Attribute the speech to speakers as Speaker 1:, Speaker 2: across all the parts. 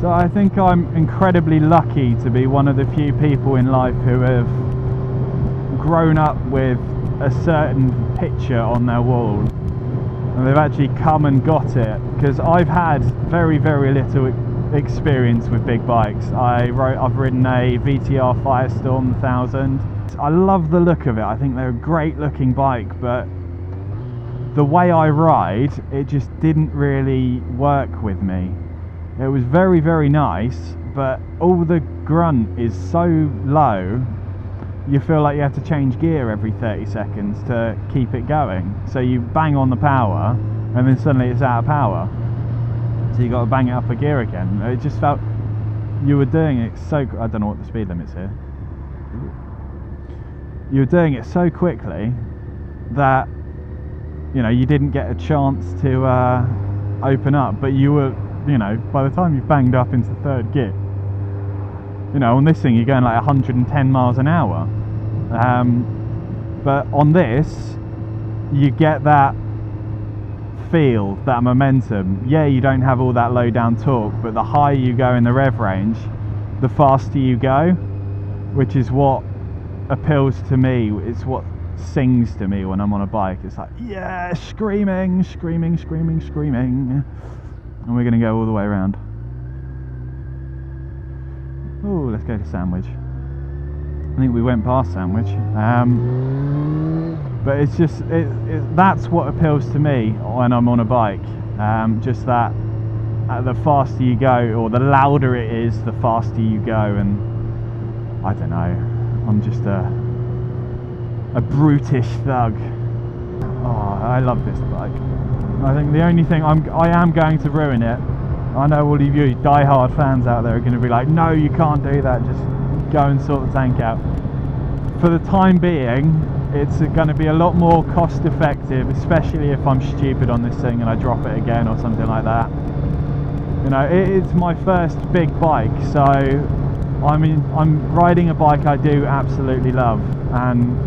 Speaker 1: So I think I'm incredibly lucky to be one of the few people in life who have grown up with a certain picture on their wall, and they've actually come and got it, because I've had very little experience with big bikes. I've ridden a VTR Firestorm 1000. I love the look of it. I think they're a great looking bike, but the way I ride, it just didn't really work with me. It was very nice, but all the grunt is so low, you feel like you have to change gear every 30 seconds to keep it going. So you bang on the power and then suddenly it's out of power, so you got to bang it up a gear again. It just felt you were doing it so, I don't know what the speed limit's here, you were doing it so quickly that, you know, you didn't get a chance to open up. But you were, you know, by the time you banged up into third gear, you know, on this thing you're going like 110 miles an hour. But on this, you get that feel, that momentum. Yeah, you don't have all that low down torque, but the higher you go in the rev range, the faster you go, which is what appeals to me. It's what sings to me when I'm on a bike. It's like, yeah, screaming. And we're going to go all the way around. Oh, let's go to Sandwich. I think we went past Sandwich. But it's just, that's what appeals to me when I'm on a bike. Just that, the faster you go, or the louder it is, the faster you go. And I don't know, I'm just a brutish thug. Oh, I love this bike. I think the only thing I am going to ruin it. I know all of you die-hard fans out there are going to be like, no, you can't do that, just go and sort the tank out. For the time being, it's going to be a lot more cost effective, especially if I'm stupid on this thing and I drop it again or something like that. You know, it's my first big bike, so I mean, I'm riding a bike I do absolutely love, and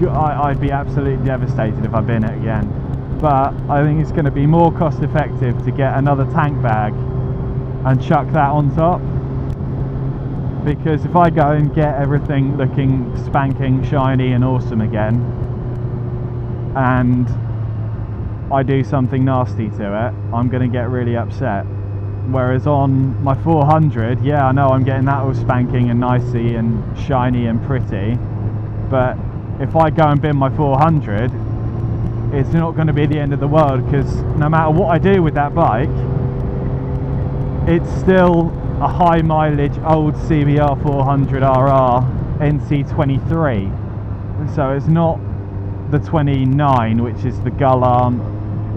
Speaker 1: I'd be absolutely devastated if I've been it again. But I think it's going to be more cost effective to get another tank bag and chuck that on top, because if I go and get everything looking spanking shiny and awesome again and I do something nasty to it, I'm going to get really upset. Whereas on my 400, yeah, I know I'm getting that all spanking and nicey and shiny and pretty, but if I go and bin my 400, it's not going to be the end of the world, because no matter what I do with that bike, it's still a high mileage old CBR 400RR NC23. So it's not the 29, which is the gull arm,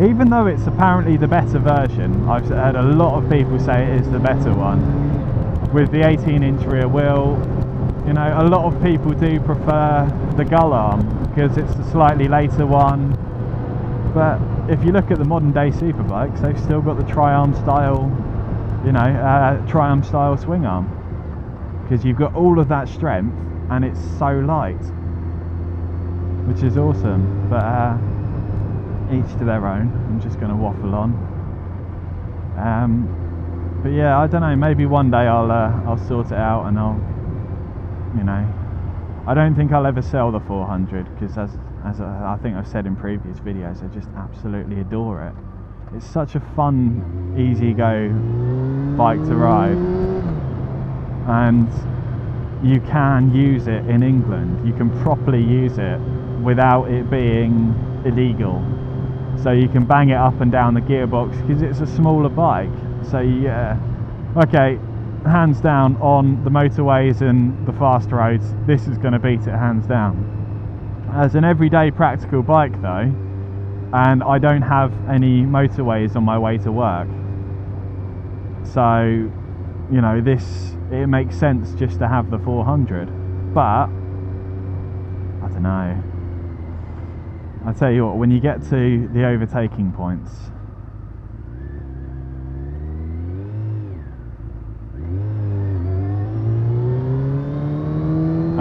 Speaker 1: even though it's apparently the better version. I've heard a lot of people say it is the better one, with the 18-inch rear wheel. You know, a lot of people do prefer the gull arm because it's the slightly later one. But if you look at the modern day superbikes, they've still got the tri-arm style, you know, tri-arm style swing arm, because you've got all of that strength and it's so light, which is awesome. But each to their own. I'm just going to waffle on. But yeah, I don't know, maybe one day I'll sort it out, and I'll, you know, I don't think I'll ever sell the 400, because as I think I've said in previous videos, I just absolutely adore it. It's such a fun, easy go bike to ride, and you can use it in England. You can properly use it without it being illegal. So you can bang it up and down the gearbox because it's a smaller bike. So yeah, okay, hands down on the motorways and the fast roads, this is going to beat it hands down. As an everyday practical bike though, and I don't have any motorways on my way to work, so you know, it makes sense just to have the 400. But I don't know, I tell you what, when you get to the overtaking points,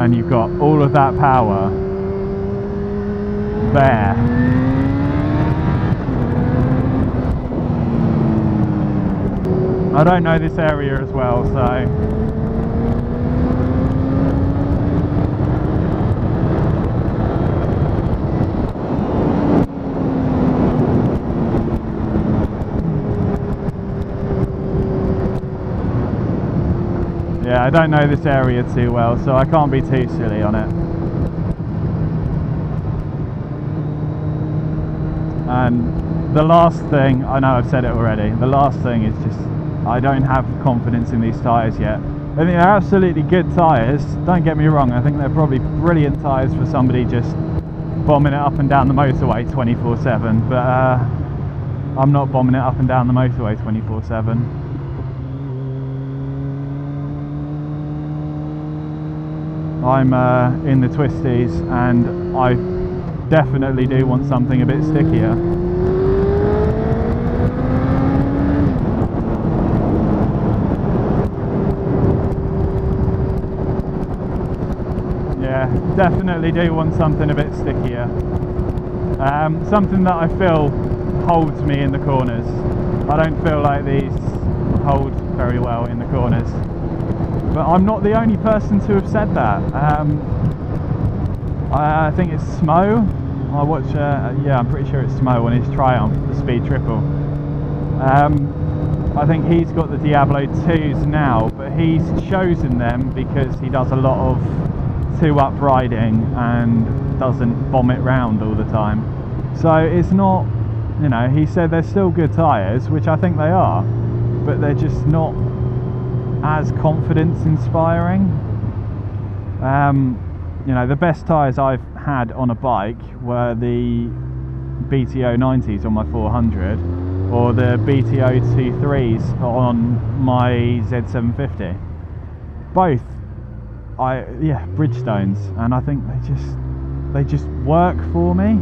Speaker 1: and you've got all of that power there, I don't know this area as well, so yeah, I don't know this area too well, so I can't be too silly on it. And the last thing, I know I've said it already, the last thing is just I don't have confidence in these tyres yet. I think they're absolutely good tyres, don't get me wrong, I think they're probably brilliant tyres for somebody just bombing it up and down the motorway 24/7, but I'm not bombing it up and down the motorway 24/7. I'm in the twisties and I definitely do want something a bit stickier. Yeah, definitely do want something a bit stickier. Something that I feel holds me in the corners. I don't feel like these hold very well in the corners. But I'm not the only person to have said that. I think it's Smo. I watch, yeah, I'm pretty sure it's Smo on his Triumph, the Speed Triple. I think he's got the Diablo 2s now, but he's chosen them because he does a lot of 2-up riding and doesn't bomb it round all the time. So it's not, you know, he said they're still good tyres, which I think they are, but they're just not as confidence inspiring. You know, the best tyres I've had on a bike were the BTO 90s on my 400 or the BTO 23s on my Z750. Both, yeah, Bridgestones, and I think they just work for me.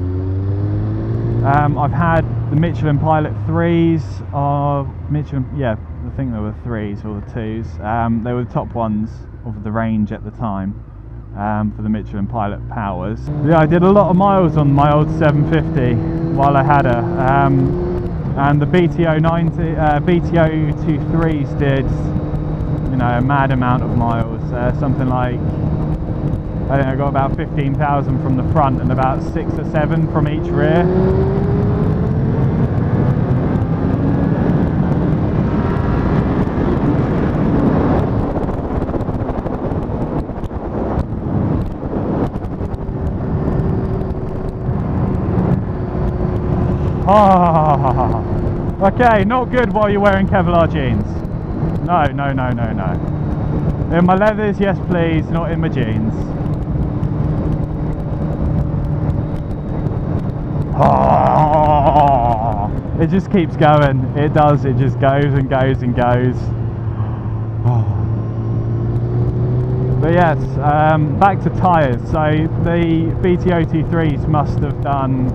Speaker 1: I've had the Michelin Pilot 3s, Michelin, yeah, I think they were 3s or the 2s. They were the top ones of the range at the time for the Michelin Pilot powers. Yeah, I did a lot of miles on my old 750 while I had her, and the BTO 23s did, you know, a mad amount of miles. Something like, I think I got about 15,000 from the front and about 6 or 7 from each rear. Oh, okay, not good while you're wearing Kevlar jeans. No, no, no, no, no. In my leathers, yes please, not in my jeans. Oh, it just keeps going. It does, it just goes and goes and goes. Oh. But yes, back to tyres. So the BTO 23s must have done,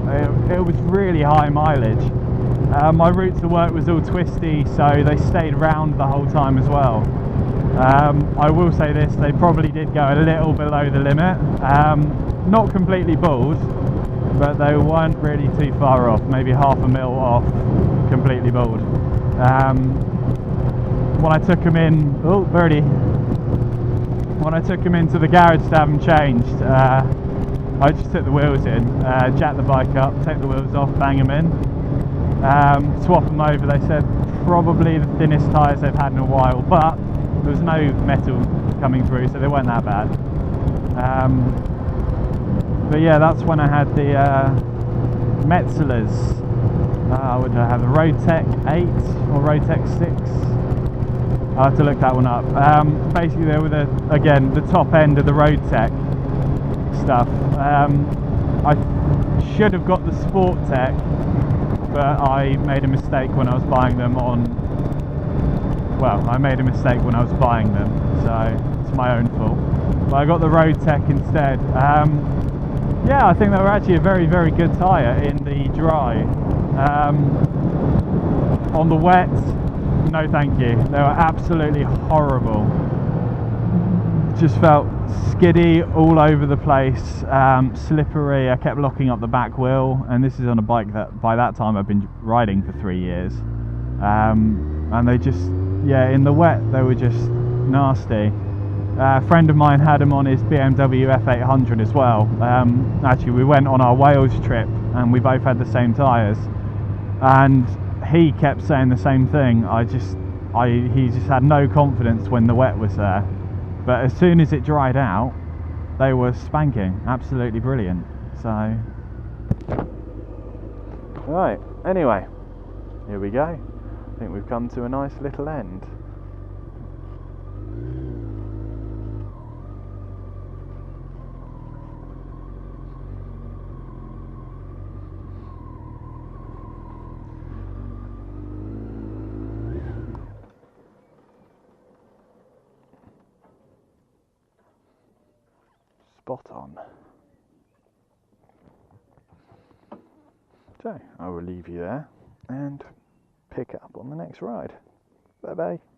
Speaker 1: it was really high mileage. My route to work was all twisty, so they stayed round the whole time as well. I will say this, they probably did go a little below the limit. Not completely bald, but they weren't really too far off, maybe half a mil off completely bald. When I took them in, oh birdie, when I took them into the garage to have them changed, I just took the wheels in, jack the bike up, take the wheels off, bang them in, swap them over. They said probably the thinnest tyres they've had in a while, but there was no metal coming through, so they weren't that bad. But yeah, that's when I had the Metzelers. What did I have? The Roadtech 8 or Roadtech 6? I'll have to look that one up. Basically they were again the top end of the Roadtech stuff. I should have got the Sport Tech, but I made a mistake when I was buying them I made a mistake when I was buying them, so it's my own fault. But I got the Roadtech instead. Yeah, I think they were actually a very, very good tyre in the dry. On the wet, no thank you. They were absolutely horrible. Just felt skiddy all over the place, slippery. I kept locking up the back wheel, and this is on a bike that by that time I've been riding for 3 years. And they just yeah, in the wet they were just nasty. A friend of mine had them on his BMW F800 as well. Actually, we went on our Wales trip and we both had the same tyres, and he kept saying the same thing. He just had no confidence when the wet was there, but as soon as it dried out, they were spanking, absolutely brilliant. So, right, anyway, here we go. I think we've come to a nice little end. Spot on. So I will leave you there and pick up on the next ride. Bye bye.